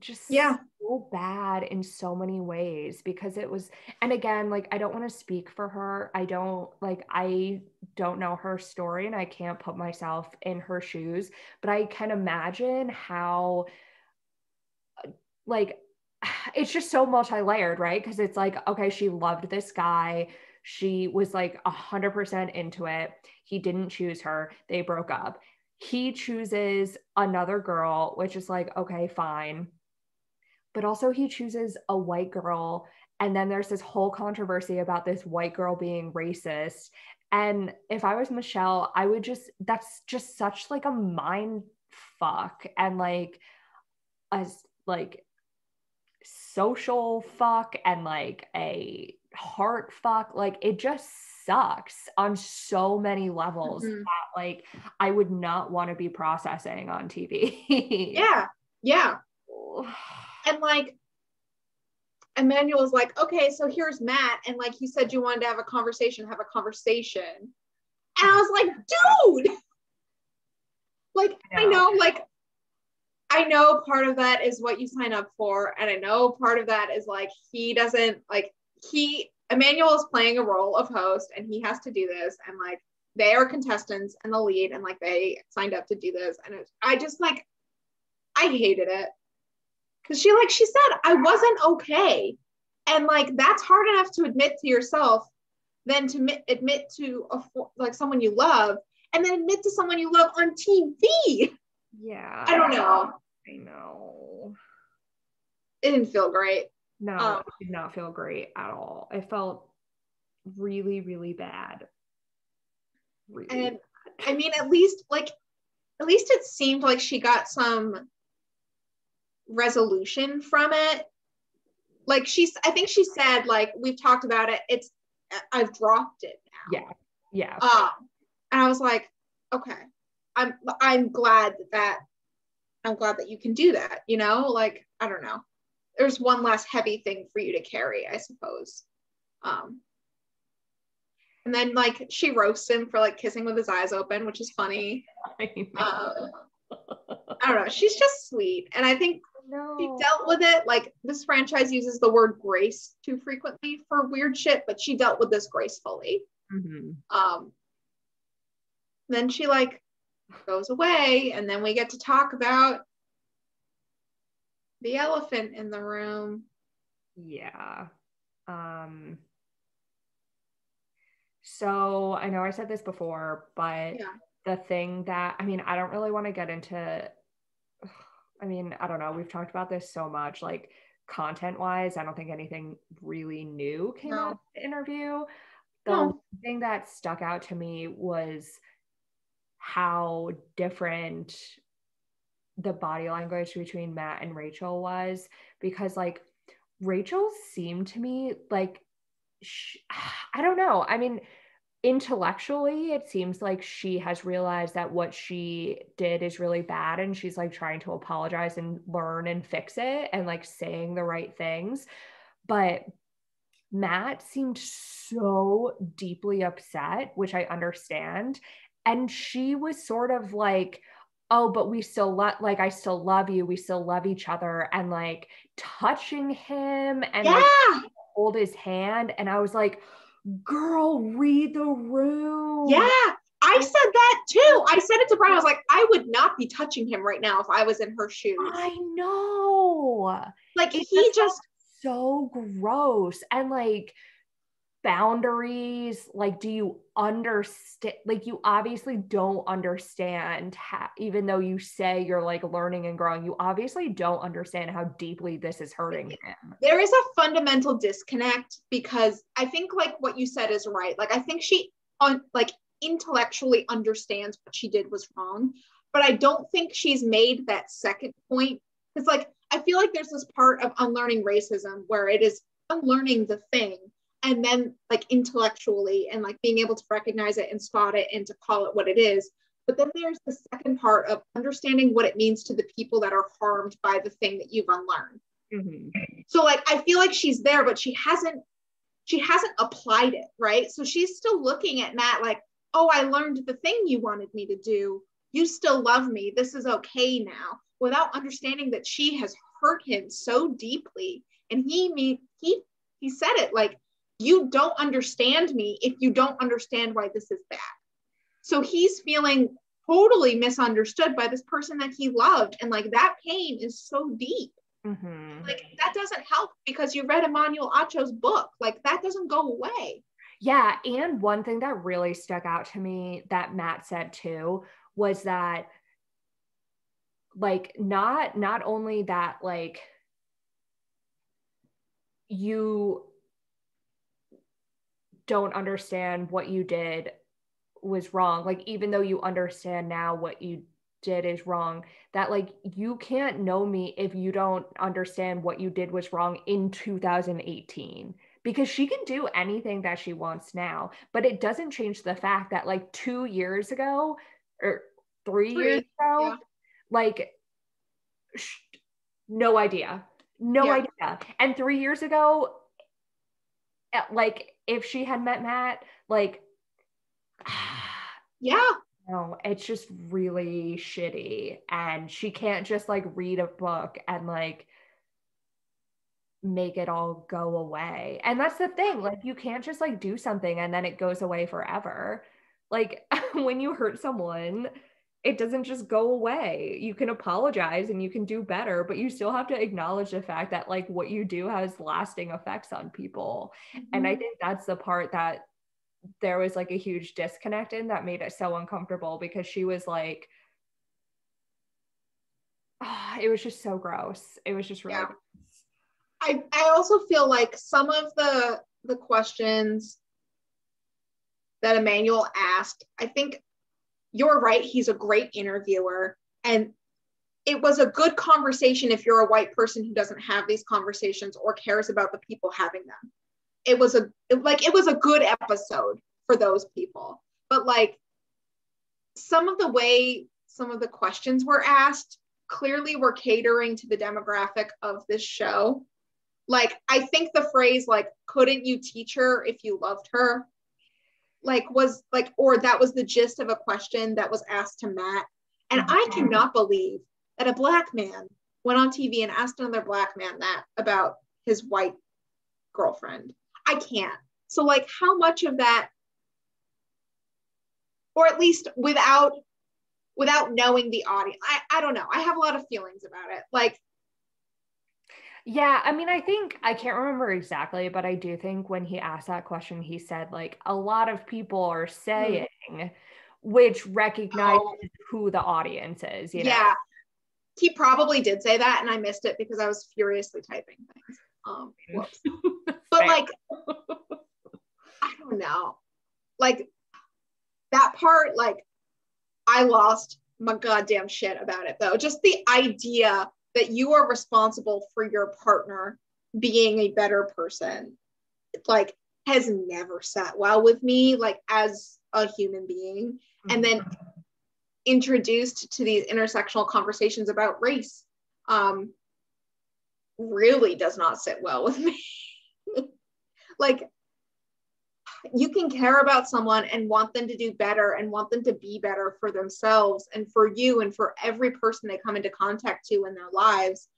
just so bad in so many ways, because it was, and again, like I don't want to speak for her. I don't know her story and I can't put myself in her shoes, but I can imagine how like it's just so multi-layered, right? Because it's like, okay, she loved this guy, she was like 100% into it, he didn't choose her, they broke up, he chooses another girl, which is like, okay, fine, but also he chooses a white girl, and then there's this whole controversy about this white girl being racist. And if I was Michelle, I would just, that's just such like a mind fuck and like a like social fuck and like a heart fuck. Like it just sucks on so many levels that like I would not want to be processing on TV. Yeah. And like Emmanuel's like, okay, so here's Matt, and like you said you wanted to have a conversation. And I was like, dude, like, I know, like, I know part of that is what you sign up for. And I know part of that is like, he doesn't like, Emmanuel is playing a role of host and he has to do this. And like, they are contestants and the lead and like, they signed up to do this. And I just like, I hated it. Cause she said, I wasn't okay. And like, that's hard enough to admit to yourself than to admit to like someone you love and then admit to someone you love on TV. Yeah. I don't know. I know. It didn't feel great. No, it did not feel great at all. It felt really, really bad. Really and bad. I mean, at least it seemed like she got some resolution from it. Like I think she said, like, we've talked about it. I've dropped it now. Yeah. And I was like, okay, I'm glad that you can do that, you know, like, I don't know. There's one less heavy thing for you to carry, I suppose. And then like she roasts him for like kissing with his eyes open, which is funny. I don't know. She's just sweet. And I think she dealt with it. Like, this franchise uses the word grace too frequently for weird shit, but she dealt with this gracefully. Mm-hmm. Then she like goes away, and then we get to talk about the elephant in the room. Yeah. So I know I said this before, but the thing that, I mean, I don't really want to get into, I mean, I don't know. We've talked about this so much, like content wise, I don't think anything really new came out of the interview. The thing that stuck out to me was how different the body language between Matt and Rachel was, because like Rachel seemed to me like, I don't know. I mean, intellectually, it seems like she has realized that what she did is really bad, and she's like trying to apologize and learn and fix it and like saying the right things. But Matt seemed so deeply upset, which I understand. And she was sort of like, oh, but we still like, I still love you. We still love each other. And like touching him and like hold his hand. And I was like, girl, read the room. Yeah, I said that too. I said it to Brian. I was like, I would not be touching him right now if I was in her shoes. I know. Like, he just so gross. And like boundaries, like, do you understand? Like, you obviously don't understand even though you say you're like learning and growing, you obviously don't understand how deeply this is hurting him. There is a fundamental disconnect, because I think like what you said is right. Like, I think she like intellectually understands what she did was wrong, but I don't think she's made that second point. It's like, I feel like there's this part of unlearning racism where it is unlearning the thing, and then like intellectually and like being able to recognize it and spot it and to call it what it is. But then there's the second part of understanding what it means to the people that are harmed by the thing that you've unlearned. Mm-hmm. So like, I feel like she's there, but she hasn't applied it, right? So she's still looking at Matt like, oh, I learned the thing you wanted me to do. You still love me. This is okay now, without understanding that she has hurt him so deeply. And he said it like, you don't understand me if you don't understand why this is bad. So he's feeling totally misunderstood by this person that he loved. And like, that pain is so deep. Mm-hmm. Like, that doesn't help because you read Emmanuel Acho's book. Like, that doesn't go away. Yeah. And one thing that really stuck out to me that Matt said too was that like, not only that, like, you don't understand what you did was wrong, like, even though you understand now what you did is wrong, that like, you can't know me if you don't understand what you did was wrong in 2018, because she can do anything that she wants now, but it doesn't change the fact that like 2 years ago or 3 years ago, like no idea. And 3 years ago, like, if she had met Matt, like, Yeah. No, it's just really shitty. And she can't just like read a book and like make it all go away. And that's the thing, like you can't just like do something and then it goes away forever. Like when you hurt someone, it doesn't just go away. You can apologize and you can do better, but you still have to acknowledge the fact that like what you do has lasting effects on people. And I think that's the part that there was like a huge disconnect in that made it so uncomfortable, because she was like, oh, it was just so gross. It was just really gross. I also feel like some of the questions that Emmanuel asked, I think you're right, he's a great interviewer, and it was a good conversation if you're a white person who doesn't have these conversations or cares about the people having them. It was a good episode for those people. But like some of the way some of the questions were asked clearly were catering to the demographic of this show. Like I think the phrase like, couldn't you teach her if you loved her, like was like, or that was the gist of a question that was asked to Matt. And I cannot believe that a Black man went on TV and asked another Black man that about his white girlfriend. I can't. So like how much of that, or at least without knowing the audience, I don't know. I have a lot of feelings about it. Like, yeah, I mean, I think I can't remember exactly, but I do think when he asked that question, he said like a lot of people are saying, which recognizes who the audience is, you know? Yeah, he probably did say that, and I missed it because I was furiously typing things. Whoops. But like, I don't know. Like that part, like I lost my goddamn shit about it though. Just the idea that you are responsible for your partner being a better person, like has never sat well with me, like as a human being. And then introduced to these intersectional conversations about race, really does not sit well with me. Like you can care about someone and want them to do better and want them to be better for themselves and for you and for every person they come into contact to in their lives,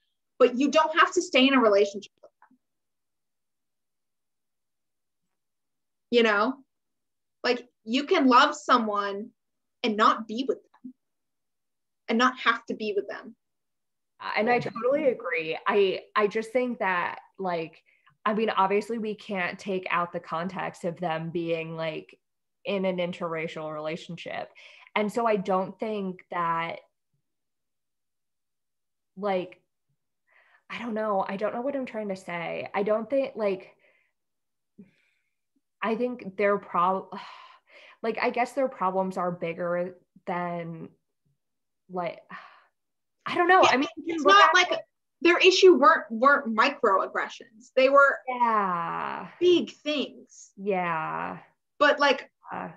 but you don't have to stay in a relationship with them. You know, like you can love someone and not be with them and not have to be with them. And I totally agree. I just think that like, I mean, obviously we can't take out the context of them being like in an interracial relationship. And so I don't think that like, I don't know what I'm trying to say. I don't think like, I think their like, I guess their problems are bigger than like, I don't know. Yeah, I mean, it's not like their issue weren't microaggressions. They were big things. Yeah. But like, I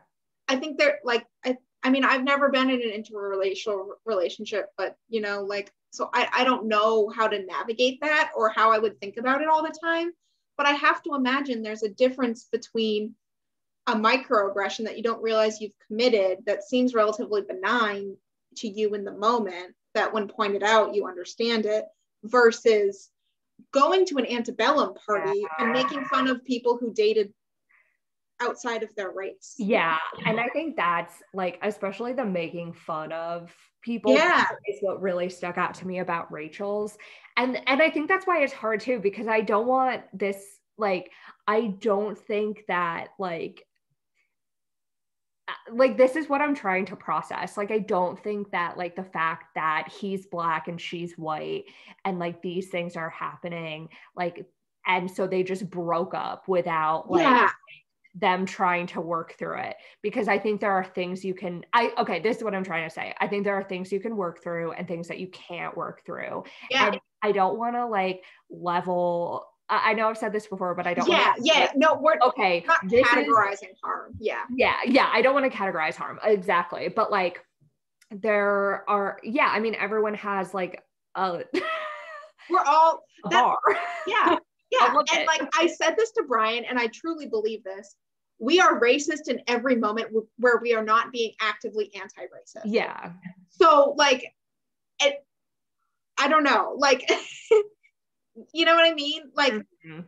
think they're like, I mean, I've never been in an interracial relationship, but you know, like, so I don't know how to navigate that or how I would think about it all the time. But I have to imagine there's a difference between a microaggression that you don't realize you've committed that seems relatively benign to you in the moment, that when pointed out, you understand it, versus going to an antebellum party and making fun of people who dated outside of their race. Yeah. And I think that's like, especially the making fun of people is what really stuck out to me about Rachel's. And I think that's why it's hard too, because I don't want this, like, I don't think that like this is what I'm trying to process. Like, I don't think that like the fact that he's Black and she's white and like these things are happening, like, and so they just broke up without like them trying to work through it. Because I think there are things you can, okay, this is what I'm trying to say. I think there are things you can work through and things that you can't work through. Yeah. And I don't want to like level, I know I've said this before, but I don't. No, we're okay. Not categorizing harm. Yeah. I don't want to categorize harm. Exactly. But like, there are, I mean, everyone has like a. We're all. Bar. Yeah. And like, I said this to Brian, and I truly believe this. we are racist in every moment where we are not being actively anti-racist. Yeah. So like, I don't know, like, you know what I mean? Like, mm-hmm.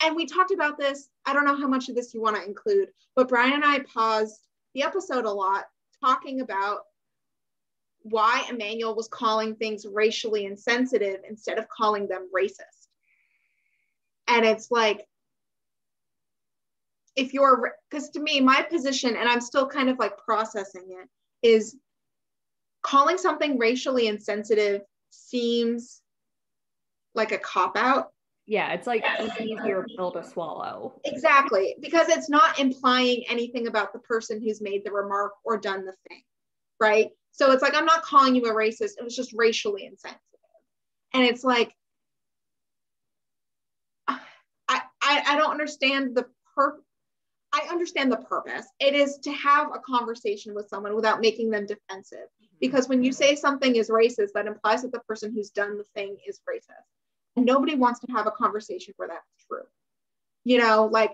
And we talked about this. I don't know how much of this you want to include, but Brian and I paused the episode a lot talking about why Emmanuel was calling things racially insensitive instead of calling them racist. And it's like, if you're, because to me, my position, and I'm still kind of like processing it, is calling something racially insensitive seems like a cop-out. Yeah, it's like an easier pill to swallow. Exactly, because it's not implying anything about the person who's made the remark or done the thing, right? So it's like, I'm not calling you a racist, it was just racially insensitive. And it's like, I don't understand I understand the purpose. It is to have a conversation with someone without making them defensive. Because when you say something is racist, that implies that the person who's done the thing is racist. And nobody wants to have a conversation where that's true. You know, like,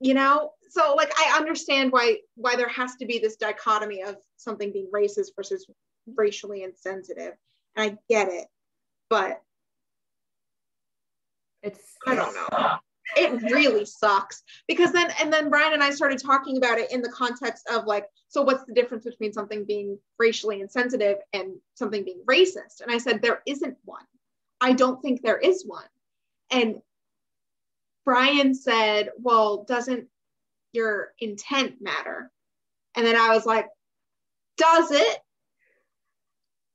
you know, so like, I understand why there has to be this dichotomy of something being racist versus racially insensitive. And I get it, but I don't know. It really sucks because then Brian and I started talking about it in the context of like, so what's the difference between something being racially insensitive and something being racist? And I said, there isn't one. I don't think there is one. And Brian said, well, doesn't your intent matter? And then I was like, does it?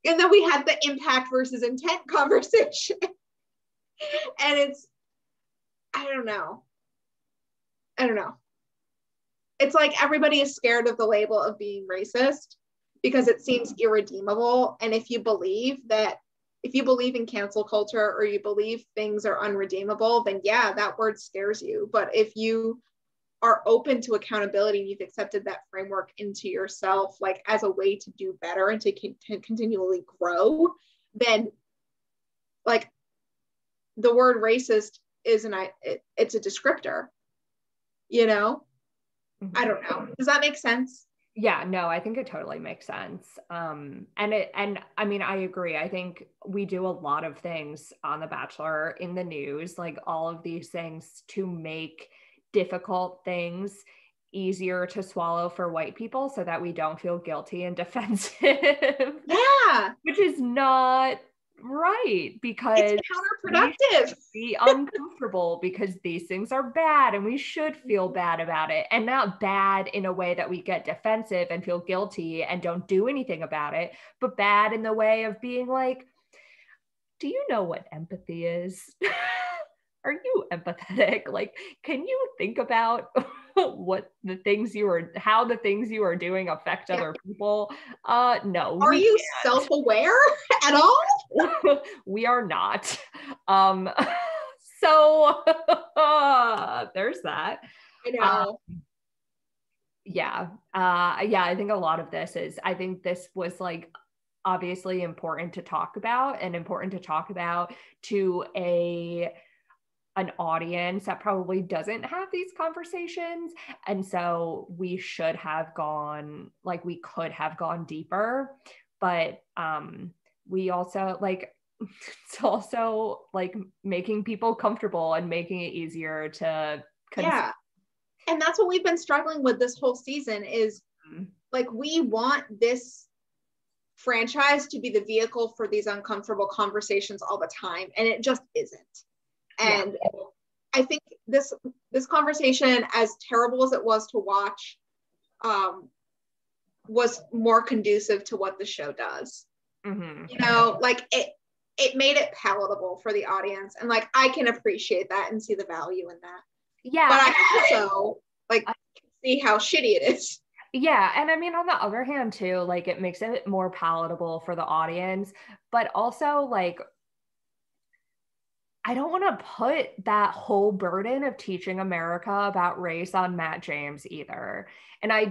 And then we had the impact versus intent conversation. And it's, I don't know. It's like everybody is scared of the label of being racist because it seems irredeemable. And if you believe in cancel culture or you believe things are unredeemable, then yeah, that word scares you. But if you are open to accountability and you've accepted that framework into yourself, like as a way to do better and to continually grow, then like the word racist it's a descriptor, you know? Mm-hmm. I don't know. Does that make sense? Yeah, no, I think it totally makes sense. And I mean, I agree. I think we do a lot of things on The Bachelor in the news, like all of these things to make difficult things easier to swallow for white people so that we don't feel guilty and defensive. Yeah. Which is not right, because it's counterproductive. Be uncomfortable because these things are bad and we should feel bad about it, and not bad in a way that we get defensive and feel guilty and don't do anything about it, but bad in the way of being like, do you know what empathy is? Are you empathetic? Like, can you think about how the things you are doing affect other people? No. Are you self-aware at all? We are not. So there's that. I know. Yeah. I think a lot of this was like obviously important to talk about to an audience that probably doesn't have these conversations. And so we could have gone deeper, but we also like, it's also like making people comfortable and making it easier to yeah. And that's what we've been struggling with this whole season is like, we want this franchise to be the vehicle for these uncomfortable conversations all the time. And it just isn't. And yeah. I think this conversation, as terrible as it was to watch, was more conducive to what the show does. Mm-hmm. You know, like it made it palatable for the audience. And like, I can appreciate that and see the value in that. Yeah. But I also like see how shitty it is. Yeah. And I mean, on the other hand too, like it makes it more palatable for the audience, but also like, I don't want to put that whole burden of teaching America about race on Matt James either. And I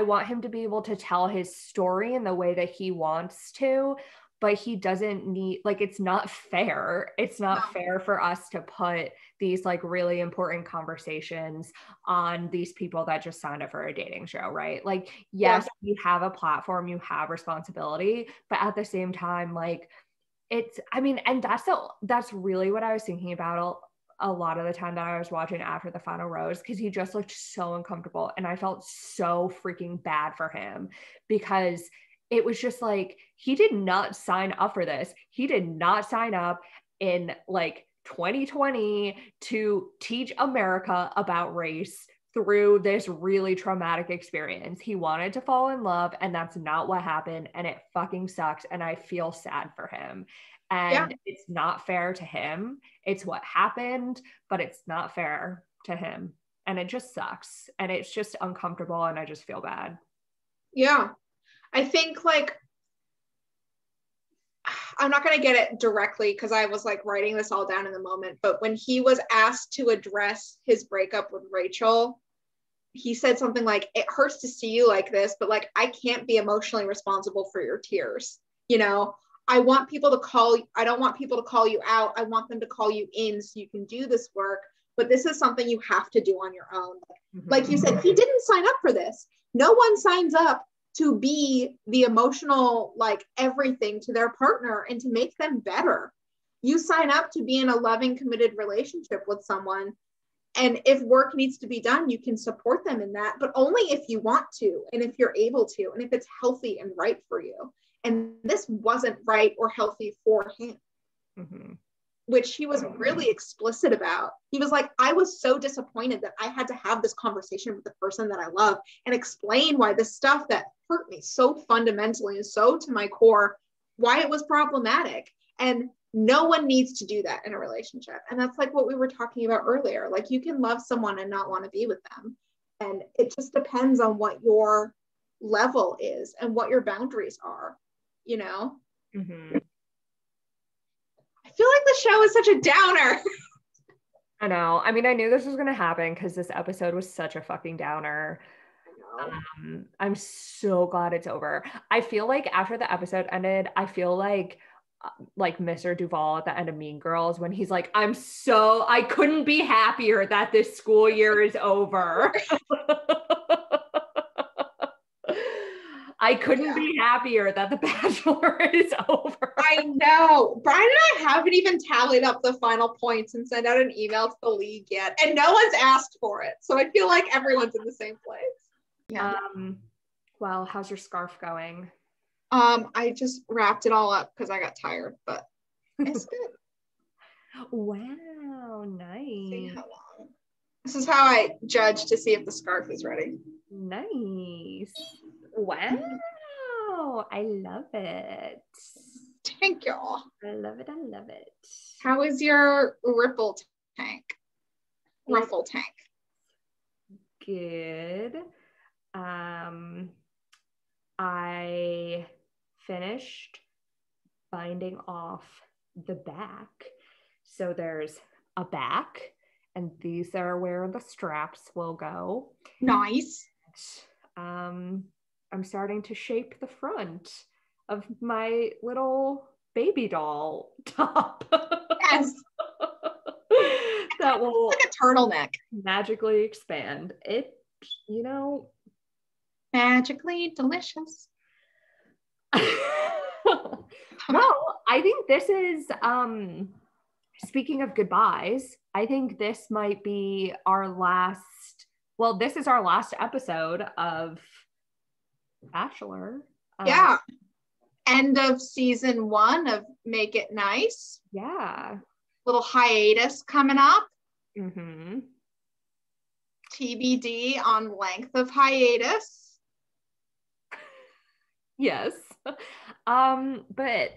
want him to be able to tell his story in the way that he wants to, but he doesn't need, like, it's not fair. It's not fair for us to put these like really important conversations on these people that just signed up for a dating show, right? Like, yes, you have a platform, you have responsibility, but at the same time, like, it's, I mean, and that's really what I was thinking about a lot of the time that I was watching After the Final Rose, because he just looked so uncomfortable and I felt so freaking bad for him, because it was just like, he did not sign up for this. He did not sign up in like 2020 to teach America about race through this really traumatic experience. He wanted to fall in love, and that's not what happened, and it fucking sucks, and I feel sad for him. And it's not fair to him. It's what happened, but it's not fair to him. And it just sucks. And it's just uncomfortable, and I just feel bad. Yeah. I think, like, I'm not going to get it directly because I was like writing this all down in the moment, but when he was asked to address his breakup with Rachel, he said something like, it hurts to see you like this, but like, I can't be emotionally responsible for your tears. You know, I don't want people to call you out. I want them to call you in so you can do this work. But this is something you have to do on your own. Like you said, he didn't sign up for this. No one signs up to be the emotional, like, everything to their partner and to make them better. You sign up to be in a loving, committed relationship with someone. And if work needs to be done, you can support them in that, but only if you want to, and if you're able to, and if it's healthy and right for you. And this wasn't right or healthy for him, which he was really explicit about. He was like, I was so disappointed that I had to have this conversation with the person that I love and explain why this stuff that hurt me so fundamentally and so to my core, why it was problematic. And no one needs to do that in a relationship. And that's like what we were talking about earlier. Like, you can love someone and not want to be with them. And it just depends on what your level is and what your boundaries are, you know? I feel like the show is such a downer. I know. I mean, I knew this was going to happen because this episode was such a fucking downer. I'm so glad it's over. I feel like after the episode ended, I feel like Mr. Duvall at the end of Mean Girls, when he's like, I couldn't be happier that this school year is over. I couldn't be happier that The Bachelor is over. I know. Brian and I haven't even tallied up the final points and sent out an email to the league yet, and no one's asked for it. So I feel like everyone's in the same place. Yeah. Well, how's your scarf going? I just wrapped it all up because I got tired, but it's good. Wow, nice. See how long. This is how I judge to see if the scarf is ready. Nice. Wow, I love it. Thank you. I love it. I love it. How is your ruffle tank? Good. I finished binding off the back. So there's a back, and these are where the straps will go. Nice. I'm starting to shape the front of my little baby doll top. Yes. That will, like a turtleneck, magically expand. It, you know, magically delicious. Well, I think this is, speaking of goodbyes, I think this might be this is our last episode of Bachelor. Yeah. End of season 1 of Make It Nice. Yeah. Little hiatus coming up. Mm-hmm. TBD on length of hiatus. Yes. But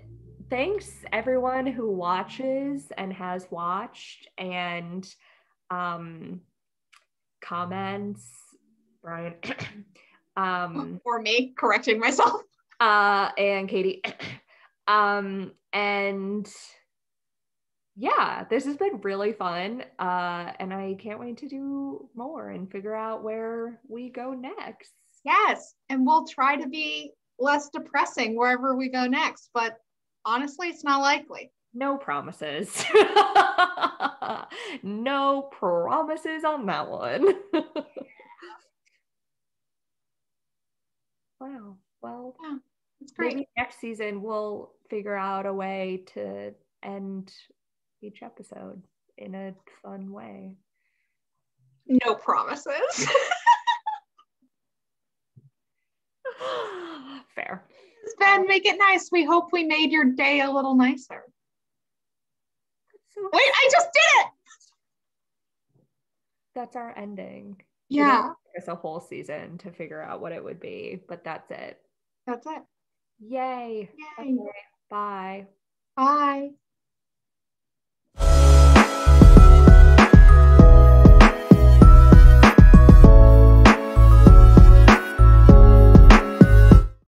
thanks everyone who watches and has watched and comments. Brian. Or me correcting myself. And Katie. And yeah, this has been really fun. And I can't wait to do more and figure out where we go next. Yes. And we'll try to be less depressing wherever we go next, but Honestly, it's not likely. No promises. No promises on that one. Wow. Well, yeah, it's great. Maybe next season we'll figure out a way to end each episode in a fun way. No promises. Fair. Ben, make it nice. We hope we made your day a little nicer. So wait, I just did it. That's our ending. Yeah. It's a whole season to figure out what it would be, but that's it. That's it. Yay. Yay. Okay. Bye. Bye.